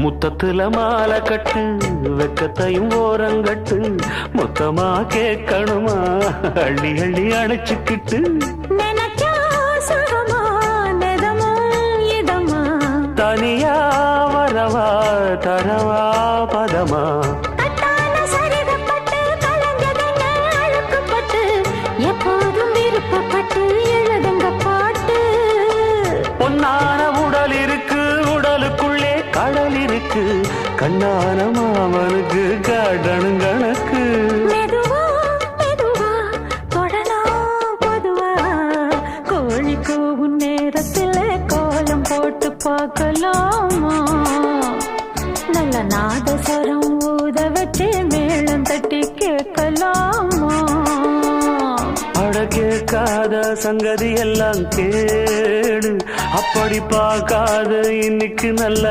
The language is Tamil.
முத்தத்துல மாலை கட்டு வெக்கத்தையும் ஓரங்கட்டு மொத்தமா கேட்கணுமா அள்ளி அள்ளி அணைச்சுக்கிட்டு தனியா வரவா தரவா பதமா எப்போதும் விருப்பப்பட்டு எழுதுங்க பாட்டு பொன்னான உடல் இருக்கு உடலுக்குள்ளே கடல் இருக்கு கண்ணான மாமனுக்கு காடணும் கணக்கு மெதுவா மெதுவா தொடலாம் பொதுவா கோழி கூவும் நேரத்தில் கோலம் போட்டு பார்க்கலாமா நல்ல நாதஸ்வரம் ஊத வச்சு மேளம் தட்டி கேட்கலாமா அட கேட்காத சங்கதி எல்லாம் கேடு அப்படி பார்க்காத இன்னைக்கு நல்ல